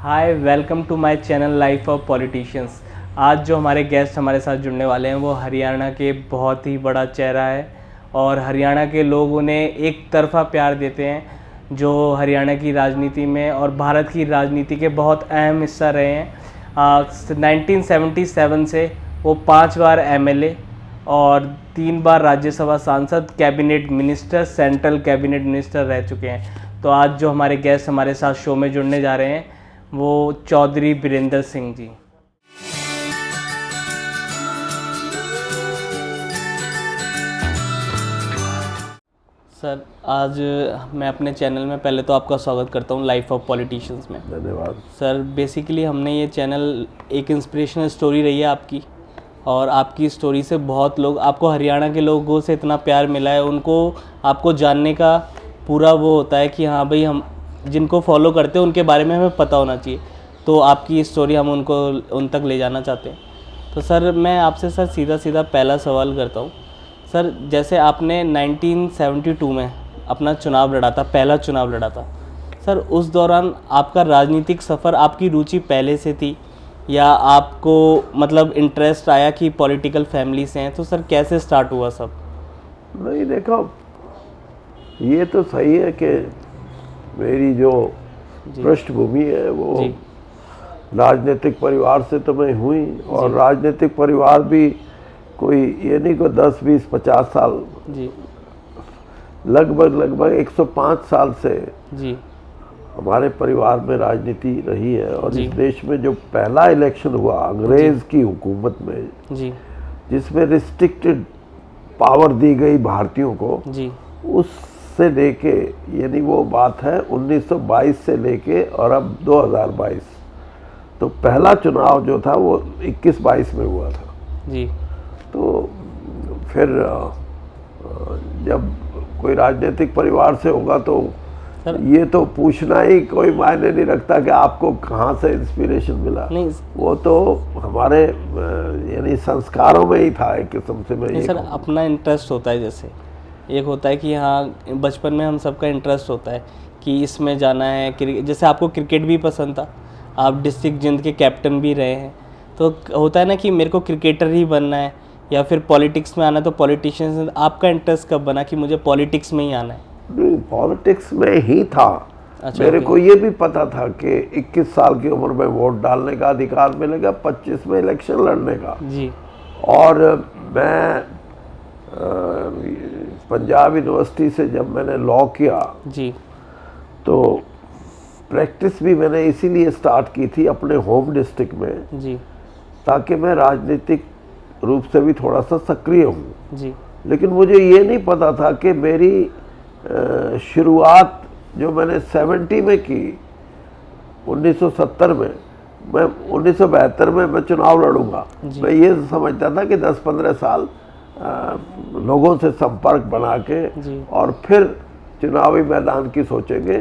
Hi, welcome to my channel life of politicians. आज जो हमारे गेस्ट हमारे साथ जुड़ने वाले हैं वो हरियाणा के बहुत ही बड़ा चेहरा है और हरियाणा के लोग उन्हें एक तरफा प्यार देते हैं, जो हरियाणा की राजनीति में और भारत की राजनीति के बहुत अहम हिस्सा रहे हैं। 1977 से वो 5 बार एमएलए और 3 बार राज्यसभा सांसद, cabinet minister, central cabinet minister रह चुके हैं। तो आज जो हमारे गेस्ट हमारे साथ शो में जुड़ने जा रहे हैं वो चौधरी बीरेंद्र सिंह जी। सर, आज मैं अपने चैनल में पहले तो आपका स्वागत करता हूँ लाइफ ऑफ पॉलिटिशियंस में। धन्यवाद सर, बेसिकली हमने ये चैनल एक इंस्पिरेशनल स्टोरी रही है आपकी, और आपकी स्टोरी से बहुत लोग, आपको हरियाणा के लोगों से इतना प्यार मिला है, उनको आपको जानने का पूरा वो होता है कि हाँ भाई, हम जिनको फॉलो करते हैं उनके बारे में हमें पता होना चाहिए। तो आपकी स्टोरी हम उन तक ले जाना चाहते हैं। तो सर, मैं आपसे सर सीधा पहला सवाल करता हूँ। सर, जैसे आपने 1972 में अपना चुनाव लड़ा था, पहला चुनाव लड़ा था, सर उस दौरान आपका राजनीतिक सफ़र, आपकी रुचि पहले से थी या आपको मतलब इंटरेस्ट आया कि पॉलिटिकल फैमिली से हैं? तो सर कैसे स्टार्ट हुआ सब? नहीं, देखो, ये तो सही है कि मेरी जो पृष्ठभूमि है वो राजनीतिक परिवार से तो मैं हुई, और राजनीतिक परिवार भी कोई ये नहीं को 10, 20, 50 साल, लगभग 105 साल से हमारे परिवार में राजनीति रही है। और इस देश में जो पहला इलेक्शन हुआ अंग्रेज की हुकूमत में, जिसमें रिस्ट्रिक्टेड पावर दी गई भारतीयों को, उससे लेके, यानी वो बात है 1922 से लेके और अब 2022, तो पहला चुनाव जो था वो 21-22 में हुआ था। तो फिर जब कोई राजनीतिक परिवार से होगा तो ये तो पूछना ही कोई मायने नहीं रखता कि आपको कहाँ से इंस्पिरेशन मिला। नहीं, वो तो हमारे यानी संस्कारों में ही था एक किस्म से। मैं सर, अपना इंटरेस्ट होता है, जैसे एक होता है कि हाँ, बचपन में हम सबका इंटरेस्ट होता है कि इसमें जाना है। जैसे आपको क्रिकेट भी पसंद था, आप डिस्ट्रिक्ट जिंद के कैप्टन भी रहे हैं, तो होता है ना कि मेरे को क्रिकेटर ही बनना है या फिर पॉलिटिक्स में आना है, तो पॉलिटिशियन। आपका इंटरेस्ट कब बना कि मुझे पॉलिटिक्स में ही आना है? नहीं, पॉलिटिक्स में ही था। अच्छा, मेरे को ये भी पता था कि 21 साल की उम्र में वोट डालने का अधिकार मिलेगा, 25 में इलेक्शन लड़ने का। और मैं पंजाब यूनिवर्सिटी से जब मैंने लॉ किया तो प्रैक्टिस भी मैंने इसीलिए स्टार्ट की थी अपने होम डिस्ट्रिक्ट में, ताकि मैं राजनीतिक रूप से भी थोड़ा सा सक्रिय हूँ। लेकिन मुझे ये नहीं पता था कि मेरी शुरुआत जो मैंने 70 में की, 1970 में, मैं 1972 में मैं चुनाव लड़ूंगा। मैं ये समझता था कि 10-15 साल लोगों से संपर्क बना के और फिर चुनावी मैदान की सोचेंगे।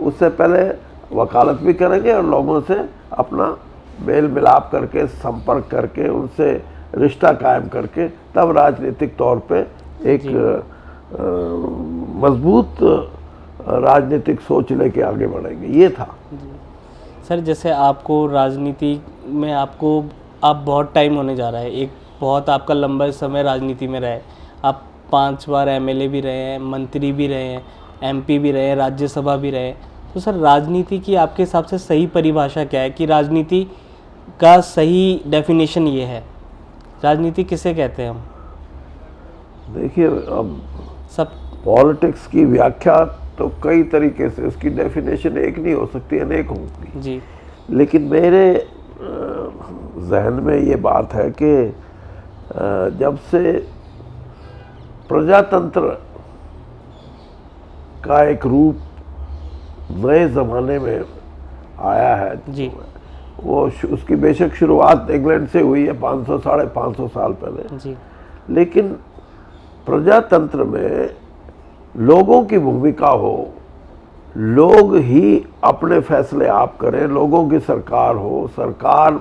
उससे पहले वकालत भी करेंगे और लोगों से अपना मेल मिलाप करके, संपर्क करके, उनसे रिश्ता कायम करके, तब राजनीतिक तौर पे एक मजबूत राजनीतिक सोच लेके आगे बढ़ेंगे, ये था। सर, जैसे आपको राजनीति में आप बहुत टाइम होने जा रहा है, एक बहुत आपका लंबा समय राजनीति में रहे। आप 5 बार एमएलए भी रहे हैं, मंत्री भी रहे हैं, एमपी भी रहे हैं, राज्यसभा भी रहे हैं। तो सर, राजनीति की आपके हिसाब से सही परिभाषा क्या है कि राजनीति का सही डेफिनेशन ये है? राजनीति किसे कहते हैं हम? देखिए, अब सब पॉलिटिक्स की व्याख्या तो कई तरीके से, उसकी डेफिनेशन एक नहीं हो सकती, अनेक होंगी। लेकिन मेरे जहन में ये बात है कि जब से प्रजातंत्र का एक रूप नए ज़माने में आया है, वो उसकी बेशक शुरुआत इंग्लैंड से हुई है 500-550 साल पहले, लेकिन प्रजातंत्र में लोगों की भूमिका हो, लोग ही अपने फैसले आप करें, लोगों की सरकार हो, सरकार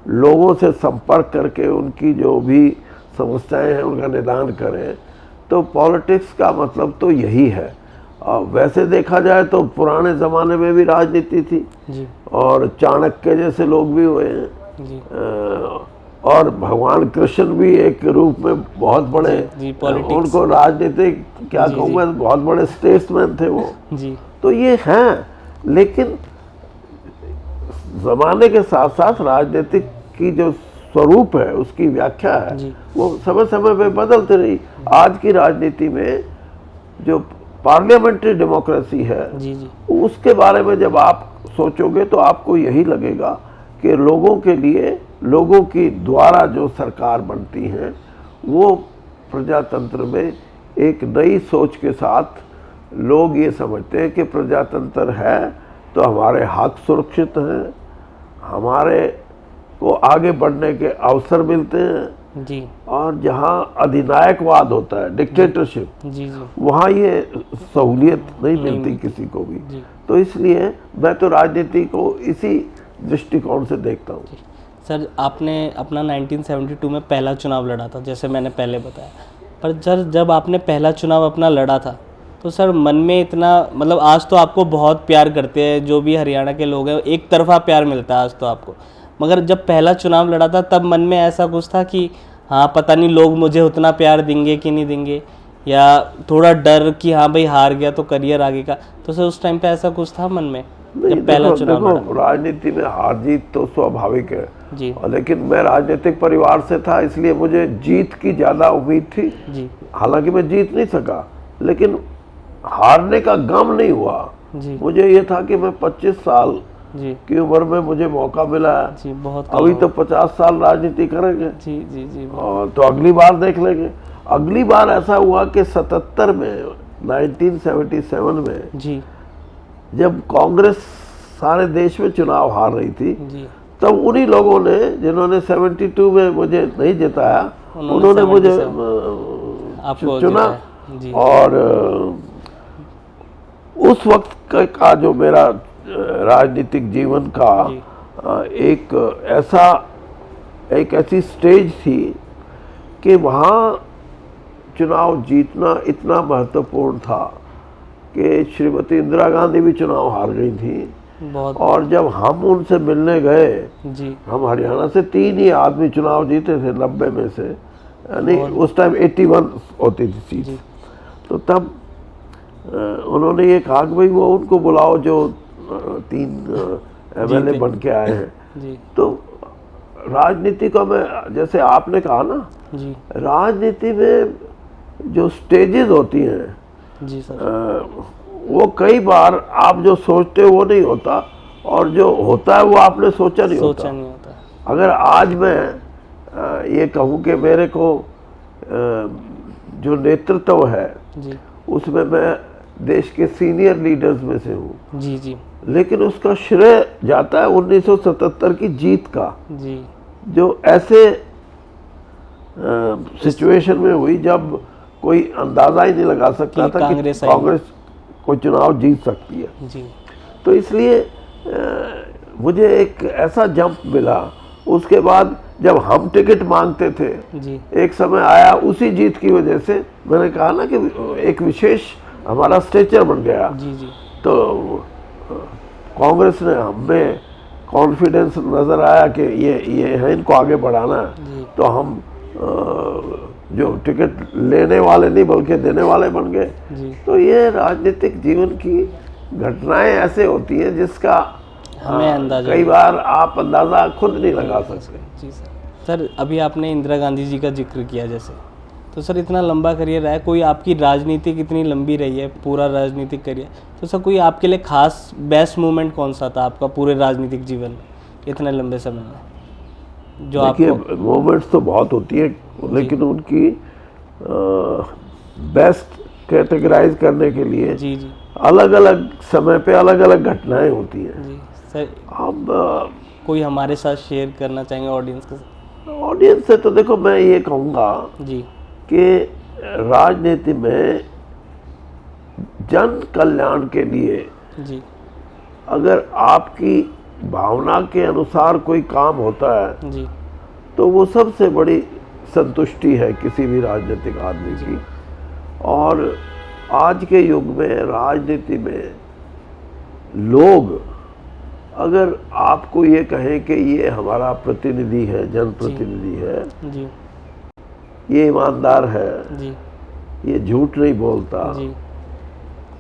लोगों से संपर्क करके उनकी जो भी समस्याएं हैं उनका निदान करें। तो पॉलिटिक्स का मतलब तो यही है। वैसे देखा जाए तो पुराने ज़माने में भी राजनीति थी जी। और चाणक्य जैसे लोग भी हुए हैं जी। और भगवान कृष्ण भी एक रूप में बहुत बड़े जी, उनको राजनीतिक क्या कहूँगा, बहुत बड़े स्टेट्समैन थे वो जी। तो ये हैं, लेकिन ज़माने के साथ साथ राजनीतिक की जो स्वरूप है, उसकी व्याख्या है, वो समय समय पे बदलती रही। आज की राजनीति में जो पार्लियामेंट्री डेमोक्रेसी है जी जी। उसके बारे में जब आप सोचोगे तो आपको यही लगेगा कि लोगों के लिए, लोगों की द्वारा जो सरकार बनती है वो प्रजातंत्र में एक नई सोच के साथ लोग ये समझते हैं कि प्रजातंत्र है तो हमारे हक सुरक्षित हैं, हमारे को आगे बढ़ने के अवसर मिलते हैं जी। और जहाँ अधिनायकवाद होता है, डिक्टेटरशिप, जी जी, वहाँ ये सहूलियत नहीं मिलती किसी को भी। तो इसलिए मैं तो राजनीति को इसी दृष्टिकोण से देखता हूँ। सर, आपने अपना 1972 में पहला चुनाव लड़ा था, जैसे मैंने पहले बताया, पर सर जब आपने पहला चुनाव अपना लड़ा था तो सर मन में इतना, मतलब आज तो आपको बहुत प्यार करते हैं जो भी हरियाणा के लोग हैं, एक तरफा प्यार मिलता है आज तो आपको, मगर जब पहला चुनाव लड़ा था तब मन में ऐसा कुछ था कि हाँ पता नहीं लोग मुझे उतना प्यार देंगे कि नहीं देंगे, या थोड़ा डर कि हाँ भाई हार गया तो करियर आगे का, तो सर उस टाइम पे ऐसा कुछ था मन में जब पहला चुनाव लड़ा? राजनीति में हार जीत तो स्वाभाविक है जी, लेकिन मैं राजनीतिक परिवार से था इसलिए मुझे जीत की ज्यादा उम्मीद थी जी। हालांकि मैं जीत नहीं सका, लेकिन हारने का गम नहीं हुआ जी। मुझे ये था कि मैं 25 साल जी की उम्र में मुझे मौका मिला जी, बहुत अभी तो 50 साल राजनीति करेंगे जी जी जी, और तो अगली बार देख लेंगे। अगली बार ऐसा हुआ कि 77 में 1977 में जी जब कांग्रेस सारे देश में चुनाव हार रही थी जी, तब उन्हीं लोगों ने जिन्होंने 72 में मुझे नहीं जिताया उन्होंने मुझे आपको चुना जी। और उस वक्त का जो मेरा राजनीतिक जीवन का एक ऐसी स्टेज थी कि वहाँ चुनाव जीतना इतना महत्वपूर्ण था कि श्रीमती इंदिरा गांधी भी चुनाव हार गई थी और जब हम उनसे मिलने गए जी, हम हरियाणा से 3 ही आदमी चुनाव जीते थे 90 में से, यानी उस टाइम 81 होती थी सीट, तो तब उन्होंने ये कहा कि भाई वो उनको बुलाओ जो 3 MLA बन के आए हैं जी। तो राजनीति को मैं, जैसे आपने कहा ना जी, राजनीति में जो स्टेजेस होती हैं जी सर, वो कई बार आप जो सोचते हो वो नहीं होता और जो होता है वो आपने सोचा नहीं होता। अगर आज मैं ये कहूँ कि मेरे को जो नेतृत्व है जी, उसमें मैं देश के सीनियर लीडर्स में से हूँ जी जी, लेकिन उसका श्रेय जाता है 1977 की जीत का जी, जो ऐसे सिचुएशन में हुई जब कोई अंदाजा ही नहीं लगा सकता था कि कांग्रेस कोई चुनाव जीत सकती है जी। तो इसलिए मुझे एक ऐसा जंप मिला। उसके बाद जब हम टिकट मांगते थे जी, एक समय आया उसी जीत की वजह से मैंने कहा ना कि एक विशेष हमारा स्टेचर बन गया जी जी, तो कांग्रेस ने हमें कॉन्फिडेंस नजर आया कि ये है, इनको आगे बढ़ाना है, तो हम जो टिकट लेने वाले नहीं बल्कि देने वाले बन गए। तो ये राजनीतिक जीवन की घटनाएं ऐसे होती हैं जिसका हमें अंदाजा कई बार आप अंदाजा खुद नहीं लगा सकते। जी सर। सर अभी आपने इंदिरा गांधी जी का जिक्र किया जैसे, तो सर इतना लंबा करियर रहा है, कोई आपकी राजनीतिक इतनी लंबी रही है पूरा राजनीतिक करियर, तो सर कोई आपके लिए खास बेस्ट मोमेंट कौन सा था आपका पूरे राजनीतिक जीवन में इतने लंबे समय में जो आपको? मोमेंट्स तो बहुत होती है लेकिन उनकी बेस्ट कैटेगराइज करने के लिए जी जी, अलग अलग समय पे अलग अलग घटनाएं होती हैं। जी सर, अब कोई हमारे साथ शेयर करना चाहेंगे ऑडियंस के साथ? ऑडियंस से तो देखो मैं ये कहूँगा जी कि राजनीति में जन कल्याण के लिए जी, अगर आपकी भावना के अनुसार कोई काम होता है जी, तो वो सबसे बड़ी संतुष्टि है किसी भी राजनीतिक आदमी की। और आज के युग में राजनीति में लोग अगर आपको ये कहें कि ये हमारा प्रतिनिधि है, जनप्रतिनिधि है जी, ये ईमानदार है जी, ये झूठ नहीं बोलता जी,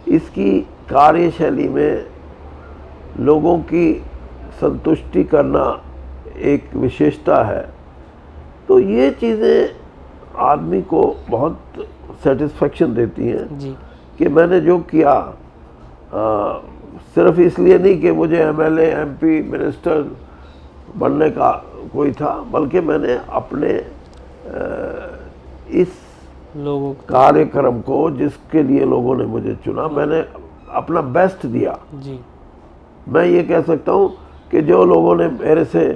इसकी कार्यशैली में लोगों की संतुष्टि करना एक विशेषता है, तो ये चीज़ें आदमी को बहुत सेटिस्फेक्शन देती हैं जी, कि मैंने जो किया सिर्फ इसलिए नहीं कि मुझे एमएलए, एमपी, मिनिस्टर बनने का कोई था, बल्कि मैंने अपने इस लोगों कार्यक्रम को जिसके लिए लोगों ने मुझे चुना, मैंने अपना बेस्ट दिया। जी, मैं ये कह सकता हूँ कि जो लोगों ने मेरे से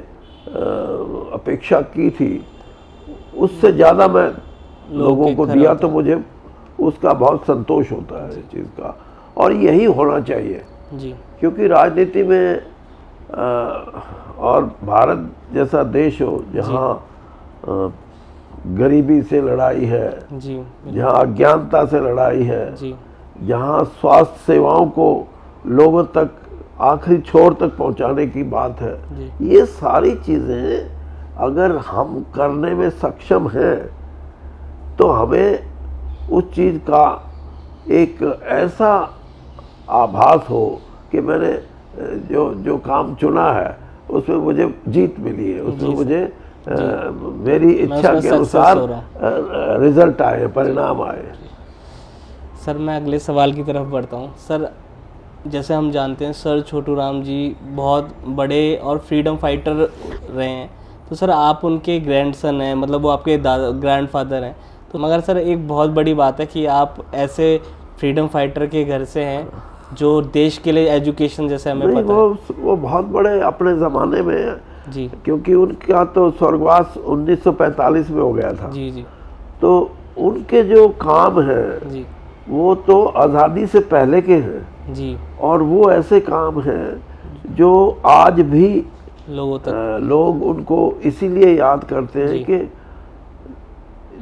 अपेक्षा की थी उससे ज़्यादा मैं लोगों को दिया, तो मुझे उसका बहुत संतोष होता है इस चीज़ का, और यही होना चाहिए जी, क्योंकि राजनीति में और भारत जैसा देश हो जहाँ गरीबी से लड़ाई है, जी, जहाँ अज्ञानता से लड़ाई है, जी, जहाँ स्वास्थ्य सेवाओं को लोगों तक आखिरी छोर तक पहुंचाने की बात है, ये सारी चीज़ें अगर हम करने में सक्षम हैं तो हमें उस चीज़ का एक ऐसा आभास हो कि मैंने जो काम चुना है उसमें मुझे जीत मिली है, उसमें मुझे मेरी इच्छा के अनुसार रिजल्ट आए, परिणाम आए। सर मैं अगले सवाल की तरफ बढ़ता हूँ। सर जैसे हम जानते हैं सर छोटू राम जी बहुत बड़े और फ्रीडम फाइटर रहे हैं, तो सर आप उनके ग्रैंडसन हैं, मतलब वो आपके ग्रैंडफादर हैं, तो मगर सर एक बहुत बड़ी बात है कि आप ऐसे फ्रीडम फाइटर के घर से हैं जो देश के लिए एजुकेशन, जैसे हमें पता है वो बहुत बड़े अपने ज़माने में हैं जी, क्योंकि उनका तो स्वर्गवास 1945 में हो गया था। जी, जी, तो उनके जो काम हैं जी, वो तो आज़ादी से पहले के हैं जी, और वो ऐसे काम हैं जो आज भी लोगों तक लोग उनको इसीलिए याद करते हैं कि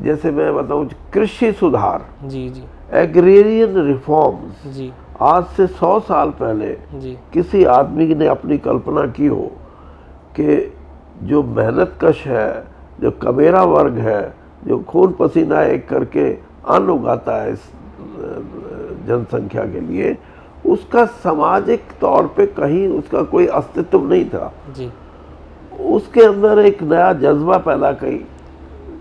जैसे मैं बताऊं कृषि सुधार, जी, जी, एग्रेरियन रिफॉर्म्स, जी, आज से 100 साल पहले जी, किसी आदमी ने अपनी कल्पना की हो कि जो मेहनत कश है, जो कमेरा वर्ग है, जो खून पसीना एक करके अन्न उगाता है इस जनसंख्या के लिए, उसका सामाजिक तौर पे कहीं उसका कोई अस्तित्व नहीं था जी, उसके अंदर एक नया जज्बा पैदा की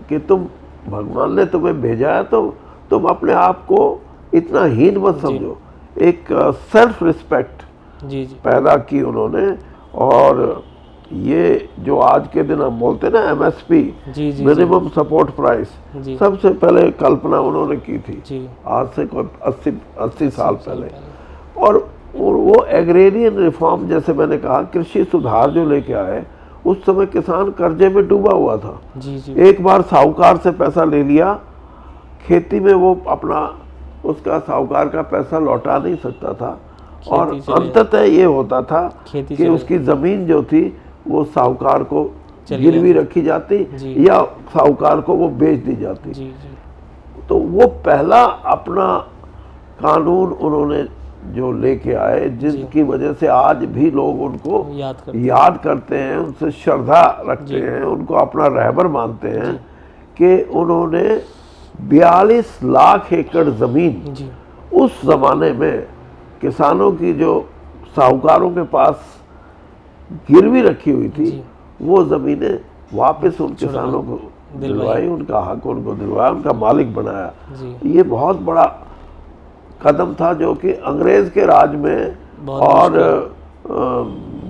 कि तुम, भगवान ने तुम्हें भेजा है तो तुम अपने आप को इतना हीन मत समझो, एक सेल्फ रिस्पेक्ट जी, जी, पैदा की उन्होंने। और ये जो आज के दिन हम बोलते हैं ना एमएसपी, जी, जी, मिनिमम सपोर्ट प्राइस, जी, सबसे पहले कल्पना उन्होंने की थी, जी, आज से कोई 80 साल पहले। और वो एग्रेरियन रिफॉर्म, जैसे मैंने कहा कृषि सुधार जो लेके आए, उस समय किसान कर्जे में डूबा हुआ था, जी, जी, एक बार साहूकार से पैसा ले लिया, खेती में वो अपना उसका साहूकार का पैसा लौटा नहीं सकता था, और अंततः ये होता था कि उसकी ज़मीन जो थी वो साहूकार को गिरवी रखी जाती या साहूकार को वो बेच दी जाती। जी, जी, तो वो पहला अपना कानून उन्होंने जो लेके आए, जिसकी वजह से आज भी लोग उनको याद करते हैं, उनसे श्रद्धा रखते हैं, उनको अपना रहबर मानते हैं कि उन्होंने 42 लाख एकड़ ज़मीन उस ज़माने में किसानों की जो साहूकारों के पास गिरवी रखी हुई थी, वो ज़मीनें वापस उन किसानों को दिलवाई, उनका हक उनको दिलवाया, उनका मालिक बनाया। ये बहुत बड़ा कदम था जो कि अंग्रेज़ के राज में और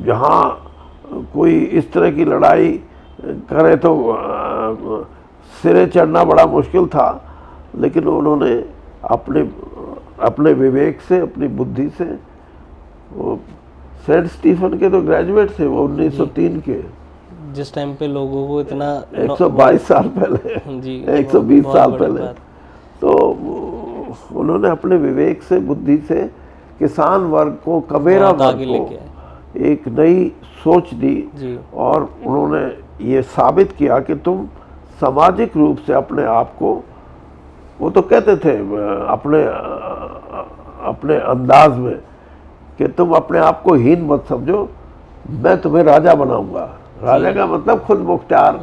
जहाँ कोई इस तरह की लड़ाई करे तो सिरे चढ़ना बड़ा मुश्किल था, लेकिन उन्होंने अपने विवेक से, अपनी बुद्धि से, वो सेंट स्टीफन के तो ग्रेजुएट थे वो 1903 के, जिस टाइम पे लोगों को इतना 122 साल पहले, 120 साल पहले, तो उन्होंने अपने विवेक से, बुद्धि से किसान वर्ग को, कमेरा वर्ग को एक नई सोच दी और उन्होंने ये साबित किया कि तुम सामाजिक रूप से अपने आप को वो तो कहते थे अपने अपने अंदाज में कि तुम अपने आप को हीन मत समझो, मैं तुम्हें राजा बनाऊंगा। राजा का मतलब खुद मुख्तार,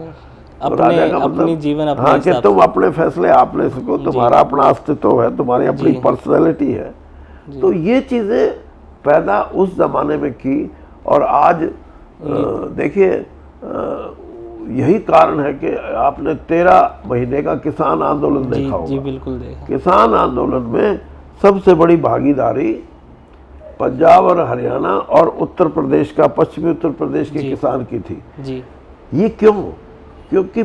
राजा का मतलब जीवन अपने हाँ, कि तुम अपने फैसले आप ले सको, तुम्हारा अपना अस्तित्व है, तुम्हारी अपनी पर्सनैलिटी है। तो ये चीजें पैदा उस जमाने में की। और आज देखिए यही कारण है कि आपने 13 महीने का किसान आंदोलन देखा होगा। जी बिल्कुल देखा। किसान आंदोलन में सबसे बड़ी भागीदारी पंजाब और हरियाणा और उत्तर प्रदेश का, पश्चिमी उत्तर प्रदेश के किसान की थी। जी। ये क्यों? क्योंकि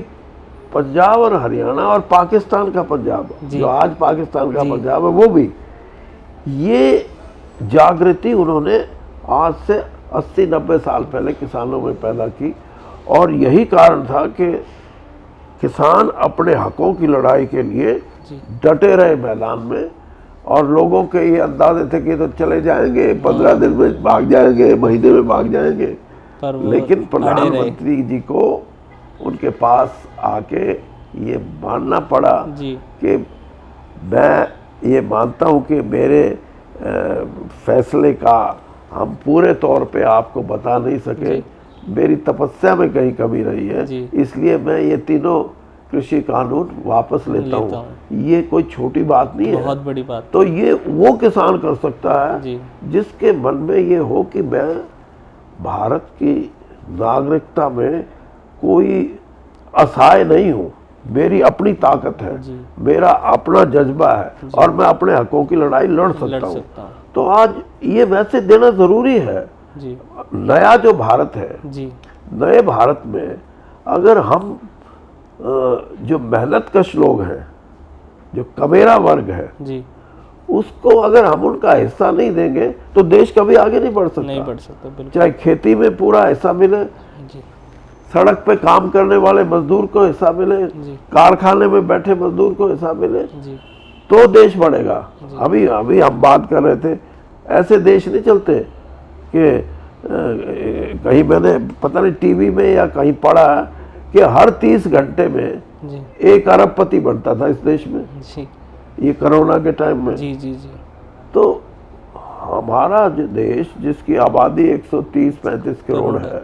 पंजाब और हरियाणा और पाकिस्तान का पंजाब, जो आज पाकिस्तान का पंजाब है, वो भी ये जागृति उन्होंने आज से 80-90 साल पहले किसानों में पैदा की। और यही कारण था कि किसान अपने हकों की लड़ाई के लिए डटे रहे मैदान में। और लोगों के ये अंदाजे थे कि तो चले जाएंगे, 15 दिन में भाग जाएंगे, महीने में भाग जाएंगे, लेकिन प्रधानमंत्री जी को उनके पास आके ये मानना पड़ा कि मैं ये मानता हूँ कि मेरे फैसले का हम पूरे तौर पे आपको बता नहीं सके, मेरी तपस्या में कहीं कमी रही है, इसलिए मैं ये तीनों कृषि कानून वापस लेता हूँ। ये कोई छोटी बात नहीं है, बहुत बड़ी बात। तो ये वो किसान कर सकता है जिसके मन में ये हो कि मैं भारत की नागरिकता में कोई असहाय नहीं हूँ, मेरी अपनी ताकत है, मेरा अपना जज्बा है और मैं अपने हकों की लड़ाई लड़ सकता हूँ। तो आज ये मैसेज देना जरूरी है। नया जो भारत है, नए भारत में अगर हम जो मेहनतकश लोग हैं, जो कमेरा वर्ग है, उसको अगर हम उनका हिस्सा नहीं देंगे तो देश कभी आगे नहीं बढ़ सकता। चाहे खेती में पूरा हिस्सा मिले, सड़क पे काम करने वाले मजदूर को हिस्सा मिले, कारखाने में बैठे मजदूर को हिस्सा मिले, तो देश बढ़ेगा। अभी हम बात कर रहे थे, ऐसे देश नहीं चलते कि कहीं मैंने पता नहीं टीवी में या कहीं पढ़ा कि हर 30 घंटे में 1 अरबपति बनता था इस देश में, ये कोरोना के टाइम में। तो हमारा जो देश जिसकी आबादी 130-135 करोड़ है,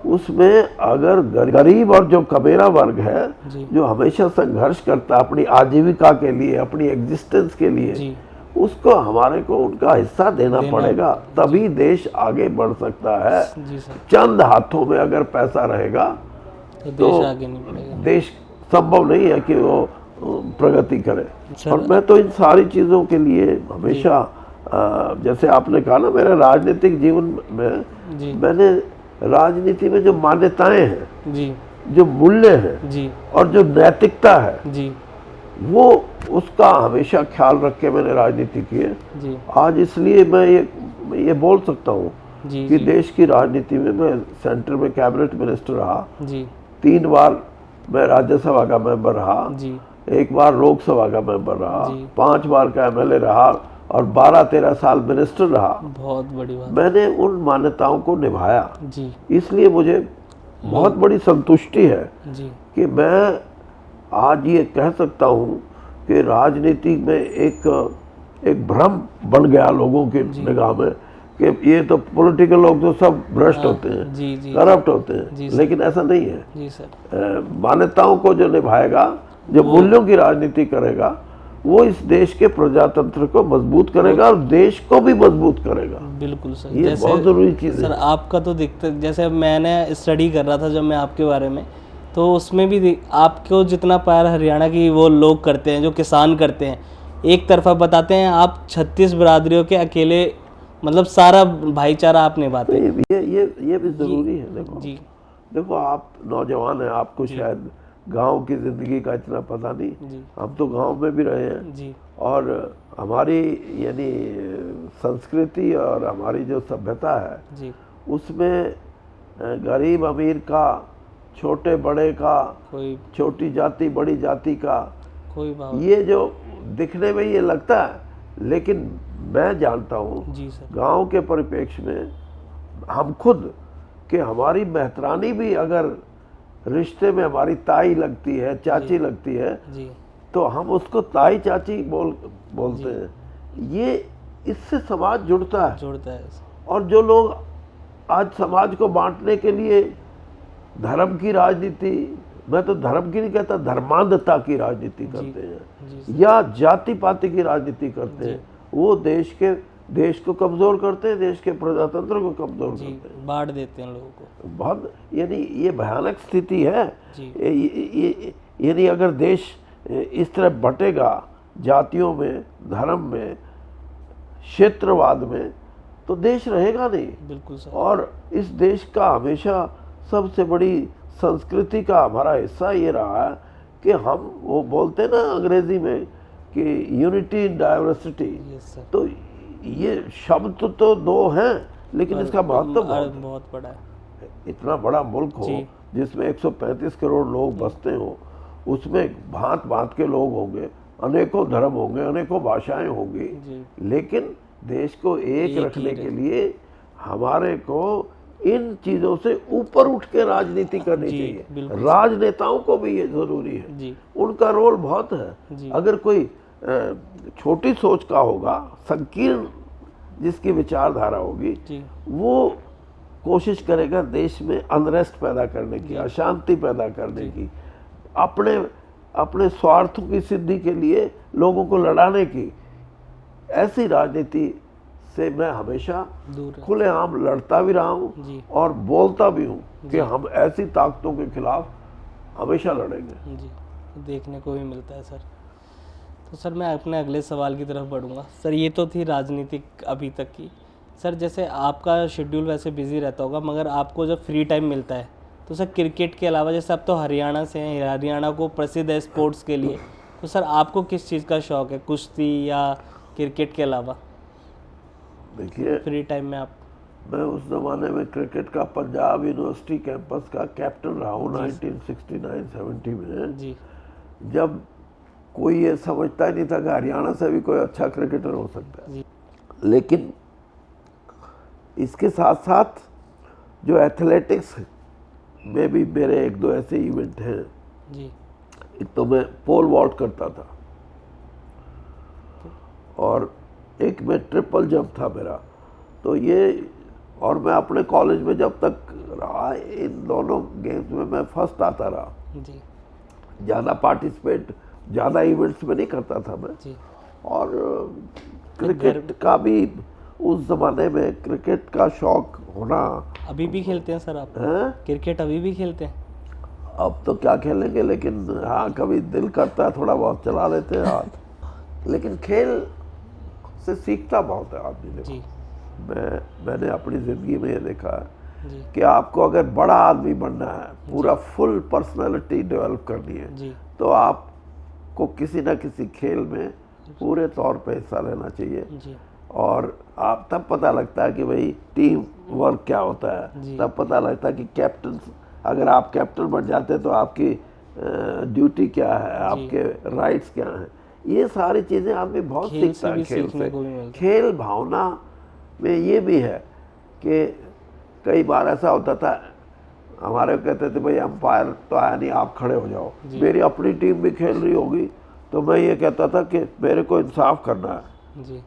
उसमें अगर गरीब और जो कमेरा वर्ग है, जो हमेशा संघर्ष करता अपनी आजीविका के लिए, अपनी एग्जिस्टेंस के लिए, उसको हमारे को उनका हिस्सा देना पड़ेगा, तभी देश आगे बढ़ सकता है। चंद हाथों में अगर पैसा रहेगा तो आगे नहीं बढ़ेगा, देश संभव नहीं है कि वो प्रगति करे। और मैं तो इन सारी चीजों के लिए हमेशा जैसे आपने कहा ना, मेरे राजनीतिक जीवन में मैंने राजनीति में जो मान्यताएं हैं, जो मूल्य हैं और जो नैतिकता है, वो उसका हमेशा ख्याल रख के मैंने राजनीति की है। आज इसलिए मैं ये बोल सकता हूँ कि देश की राजनीति में मैं सेंटर में कैबिनेट मिनिस्टर रहा, 3 बार मैं राज्यसभा का मेंबर रहा, 1 बार लोकसभा का मेंबर रहा, 5 बार का एमएलए रहा और 12-13 साल मिनिस्टर रहा। बहुत बड़ी बात। मैंने उन मान्यताओं को निभाया, इसलिए मुझे बहुत बड़ी संतुष्टि है कि मैं आज ये कह सकता हूँ कि राजनीति में एक भ्रम बन गया लोगों की निगाह में कि ये तो पॉलिटिकल लोग तो सब भ्रष्ट होते हैं, करप्ट होते हैं, लेकिन ऐसा नहीं है। मान्यताओं को जो निभाएगा, जो मूल्यों की राजनीति करेगा, वो इस देश के प्रजातंत्र को मजबूत करेगा और देश को भी मजबूत करेगा। बिल्कुल सर, ये बहुत जरूरी चीज है सर। आपका तो दिखता, जैसे मैंने स्टडी कर रहा था जब मैं आपके बारे में, तो उसमें भी आपको जितना प्यार हरियाणा की वो लोग करते हैं, जो किसान करते हैं, एक तरफा बताते हैं, आप 36 बिरादरियों के अकेले मतलब सारा भाईचारा आप निभाते हैं। ये भी जरूरी है। देखो आप नौजवान हैं, आपको शायद गांव की जिंदगी का इतना पता नहीं, हम तो गांव में भी रहे हैं और हमारी यानी संस्कृति और हमारी जो सभ्यता है, उसमें गरीब अमीर का, छोटे बड़े का, कोई छोटी जाति बड़ी जाति का कोई भाव, ये जो दिखने में ये लगता है, लेकिन मैं जानता हूँ गांव के परिप्रेक्ष्य में हम खुद कि हमारी मेहतरानी भी अगर रिश्ते में हमारी ताई लगती है, चाची लगती है, तो हम उसको ताई चाची बोलते हैं। ये इससे समाज जुड़ता है। और जो लोग आज समाज को बांटने के लिए धर्म की राजनीति, मैं तो धर्म की नहीं कहता, धर्मांधता की राजनीति करते हैं या जाति पाति की राजनीति करते हैं, वो देश को कमजोर करते हैं, देश के प्रजातंत्र को कमजोर करते हैं, बांट देते हैं लोगों को। बहुत, यानी ये भयानक स्थिति है। यानी अगर देश इस तरह बटेगा जातियों में, धर्म में, क्षेत्रवाद में, तो देश रहेगा नहीं। बिल्कुल सर। और इस देश का हमेशा सबसे बड़ी संस्कृति का हमारा हिस्सा ये रहा है कि हम, वो बोलते हैं ना अंग्रेजी में कि यूनिटी इन डाइवर्सिटी, तो ये शब्द तो दो हैं लेकिन इसका महत्व बहुत बड़ा है। इतना बड़ा मुल्क हो जिसमें 135 करोड़ लोग बसते हो, उसमें भांत भांत के लोग होंगे, अनेकों धर्म होंगे, अनेकों भाषाएं होंगी, लेकिन देश को एक रखने के लिए हमारे को इन चीजों से ऊपर उठ के राजनीति करनी चाहिए। राजनेताओं को भी ये जरूरी है, उनका रोल बहुत है। अगर कोई छोटी सोच का होगा, संकीर्ण जिसकी विचारधारा होगी, वो कोशिश करेगा देश में अनरेस्ट पैदा करने की, अशांति पैदा करने की, अपने स्वार्थों की सिद्धि के लिए लोगों को लड़ाने की। ऐसी राजनीति से मैं हमेशा खुलेआम लड़ता भी रहा हूँ और बोलता भी हूँ कि हम ऐसी ताकतों के खिलाफ हमेशा लड़ेंगे। जी, देखने को भी मिलता है सर। तो सर मैं अपने अगले सवाल की तरफ बढ़ूँगा। सर ये तो थी राजनीतिक अभी तक की। सर जैसे आपका शेड्यूल वैसे बिजी रहता होगा, मगर आपको जब फ्री टाइम मिलता है तो सर क्रिकेट के अलावा, जैसे आप तो हरियाणा से हैं, हरियाणा को प्रसिद्ध है स्पोर्ट्स के लिए, तो सर आपको किस चीज़ का शौक़ है, कुश्ती या क्रिकेट के अलावा? देखिए, फ्री टाइम में आप? मैं उस ज़माने में क्रिकेट का पंजाब यूनिवर्सिटी कैंपस का कैप्टन रहा हूँ 1969-70 में जी। जब कोई ये समझता ही नहीं था कि हरियाणा से भी कोई अच्छा क्रिकेटर हो सकता है। लेकिन इसके साथ साथ जो एथलेटिक्स में भी मेरे एक दो ऐसे इवेंट हैं जी। एक तो मैं पोल वॉल्ट करता था और एक में ट्रिपल जंप था मेरा। तो ये, और मैं अपने कॉलेज में जब तक रहा, इन दोनों गेम्स में मैं फर्स्ट आता रहा जी। ज़्यादा पार्टिसिपेट, ज़्यादा इवेंट्स में नहीं करता था मैं जी। और क्रिकेट का भी उस ज़माने में क्रिकेट का शौक होना। अभी भी खेलते हैं सर आप? क्रिकेट अभी भी खेलते हैं? अब तो क्या खेलेंगे, लेकिन हाँ कभी दिल करता है थोड़ा बहुत चला लेते हैं हाथ। लेकिन खेल से सीखता बहुत है आदमी। देखो, मैंने अपनी ज़िंदगी में ये देखा है कि आपको अगर बड़ा आदमी बनना है, पूरा फुल पर्सनालिटी डेवलप करनी है, तो आपको किसी न किसी खेल में पूरे तौर पे हिस्सा लेना चाहिए। और आप तब पता लगता है कि भाई टीम वर्क क्या होता है, तब पता लगता है कि कैप्टन, अगर आप कैप्टन बन जाते हैं तो आपकी ड्यूटी क्या है, आपके राइट्स क्या हैं। ये सारी चीज़ें आदमी बहुत सीखता है खेल से। खेल भावना में ये भी है कि कई बार ऐसा होता था, हमारे कहते थे भाई अंपायर तो आया नहीं, आप खड़े हो जाओ। मेरी अपनी टीम भी खेल रही होगी तो मैं ये कहता था कि मेरे को इंसाफ करना है जी।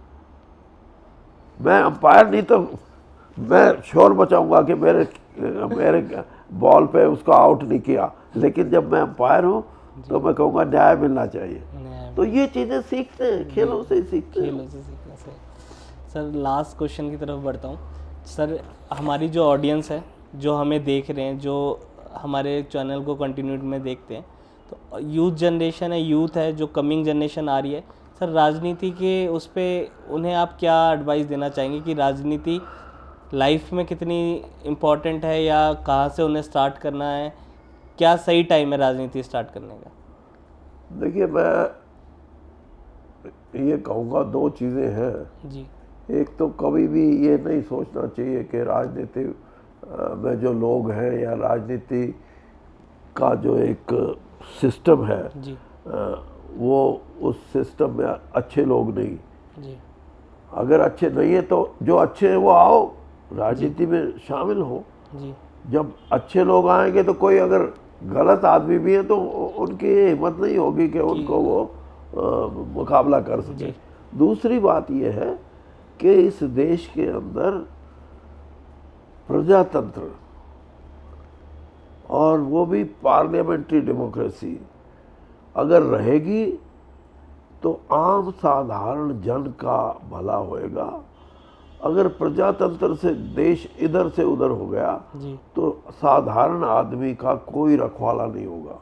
मैं अंपायर नहीं तो मैं शोर बचाऊंगा कि मेरे बॉल पे उसको आउट नहीं किया, लेकिन जब मैं अंपायर हूँ तो मैं कहूँगा न्याय मिलना चाहिए। तो ये चीज़ें सीखते हैं, खेलों से सीखते हैं। खेलों से सीखने से। सर लास्ट क्वेश्चन की तरफ बढ़ता हूँ। सर हमारी जो ऑडियंस है, जो हमें देख रहे हैं, जो हमारे चैनल को कंटिन्यूटी में देखते हैं, तो यूथ जनरेशन है, यूथ है जो कमिंग जनरेशन आ रही है, सर राजनीति के उस पर उन्हें आप क्या एडवाइस देना चाहेंगे कि राजनीति लाइफ में कितनी इम्पोर्टेंट है या कहाँ से उन्हें स्टार्ट करना है, क्या सही टाइम है राजनीति स्टार्ट करने का? देखिए, मैं ये कहूँगा दो चीज़ें हैं जी। एक तो कभी भी ये नहीं सोचना चाहिए कि राजनीति में जो लोग हैं या राजनीति का जो एक सिस्टम है जी। वो उस सिस्टम में अच्छे लोग नहीं जी। अगर अच्छे नहीं है तो जो अच्छे हैं वो आओ राजनीति में शामिल हो जी। जब अच्छे लोग आएंगे तो कोई अगर गलत आदमी भी है तो उनकी हिम्मत नहीं होगी कि उनको वो मुकाबला कर सके। दूसरी बात यह है कि इस देश के अंदर प्रजातंत्र और वो भी पार्लियामेंट्री डेमोक्रेसी अगर रहेगी तो आम साधारण जन का भला होएगा। अगर प्रजातंत्र से देश इधर से उधर हो गया तो साधारण आदमी का कोई रखवाला नहीं होगा।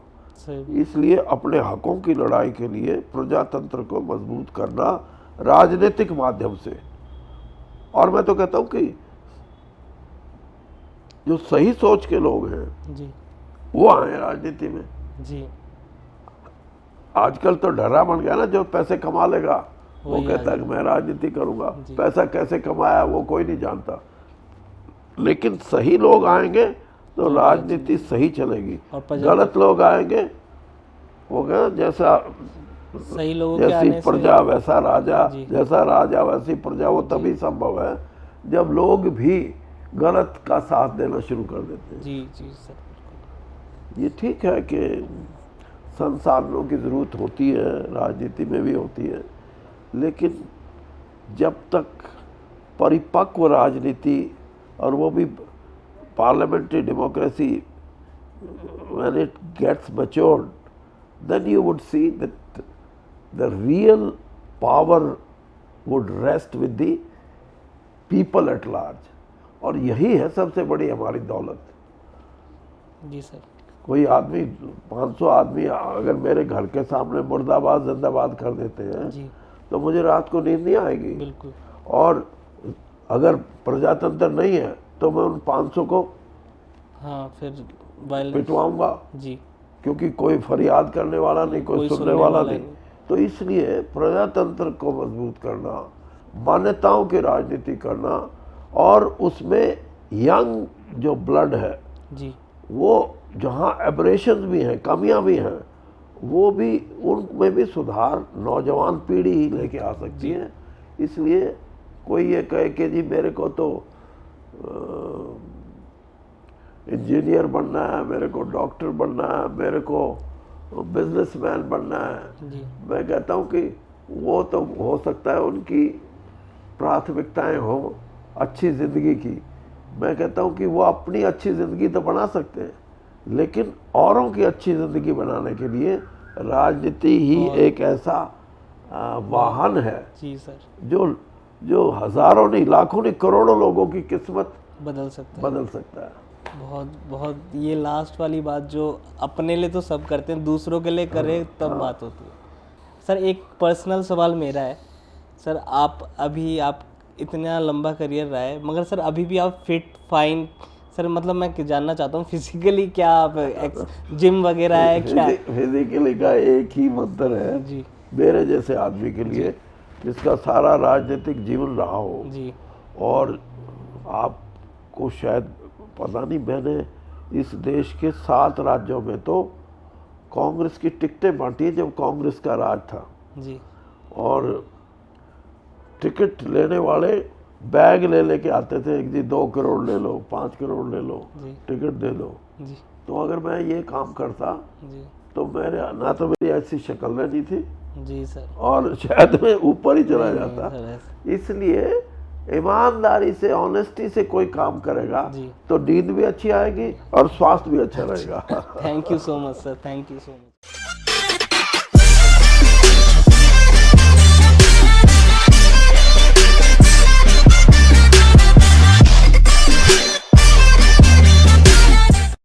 इसलिए अपने हकों की लड़ाई के लिए प्रजातंत्र को मजबूत करना राजनीतिक माध्यम से, और मैं तो कहता हूं कि जो सही सोच के लोग हैं वो आए राजनीति में। आजकल तो डरा बन गया ना, जो पैसे कमा लेगा वो कहता है कि मैं राजनीति करूंगा। पैसा कैसे कमाया वो कोई नहीं जानता, लेकिन सही लोग आएंगे तो राजनीति सही चलेगी। गलत लोग आएंगे वो क्या, जैसा सही लोगों जैसी प्रजा वैसा राजा, जैसा राजा वैसी प्रजा। वो तभी संभव है जब लोग भी गलत का साथ देना शुरू कर देते हैं। जी सर। ये ठीक है कि संसाधनों की जरूरत होती है, राजनीति में भी होती है, लेकिन जब तक परिपक्व राजनीति और वो भी parliamentary democracy, when it gets matured, then you would see that the real power would rest with the people at large। और यही है सबसे बड़ी हमारी दौलत। जी सर। कोई आदमी 500 आदमी अगर मेरे घर के सामने मुर्दाबाद जिंदाबाद कर देते हैं तो मुझे रात को नींद नहीं आएगी। बिल्कुल। और अगर प्रजातंत्र नहीं है तो मैं उन 500 को फिर पिटवाऊंगा जी, क्योंकि कोई फरियाद करने वाला नहीं, कोई सुनने वाला नहीं। तो इसलिए प्रजातंत्र को मजबूत करना, मान्यताओं की राजनीति करना, और उसमें यंग जो ब्लड है जी, वो जहाँ एब्रेशंस भी हैं, कमियां भी हैं, वो भी उनमें भी सुधार नौजवान पीढ़ी ही लेके आ सकती है। इसलिए कोई ये कहे कि जी मेरे को तो इंजीनियर बनना है, मेरे को डॉक्टर बनना है, मेरे को बिजनेसमैन बनना है, मैं कहता हूँ कि वो तो हो सकता है उनकी प्राथमिकताएं हो अच्छी ज़िंदगी की। मैं कहता हूँ कि वो अपनी अच्छी ज़िंदगी तो बना सकते हैं, लेकिन औरों की अच्छी ज़िंदगी बनाने के लिए राजनीति ही एक ऐसा वाहन है जी सर, जो हजारों नहीं, लाखों नहीं, करोड़ों लोगों की किस्मत बदल सकता है। बहुत ये लास्ट वाली बात, जो अपने लिए तो सब करते हैं, दूसरों के लिए करें तब बात होती है। सर एक पर्सनल सवाल मेरा है सर, आप इतना लंबा करियर रहा है, मगर सर अभी भी आप फिट फाइन सर, मतलब मैं जानना चाहता हूँ फिजिकली क्या आप जिम वगैरह है क्या? फिजिकली का एक ही मंत्र है जी, मेरे जैसे आदमी के लिए जिसका सारा राजनीतिक जीवन रहा हो जी, और आपको शायद पता नहीं, मैंने इस देश के 7 राज्यों में तो कांग्रेस की टिकटें बांटी जब कांग्रेस का राज था जी, और टिकट लेने वाले बैग लेके आते थे, जी 2 करोड़ ले लो, 5 करोड़ ले लो, टिकट दे दो जी। तो अगर मैं ये काम करता जी, तो मेरे ना तो मेरी ऐसी शक्ल रहनी थी जी सर, और शायद मैं ऊपर ही चला जाता। इसलिए ईमानदारी से, ऑनेस्टी से कोई काम करेगा तो नींद भी अच्छी आएगी और स्वास्थ्य भी अच्छा रहेगा। Thank you so much sir, thank you so much.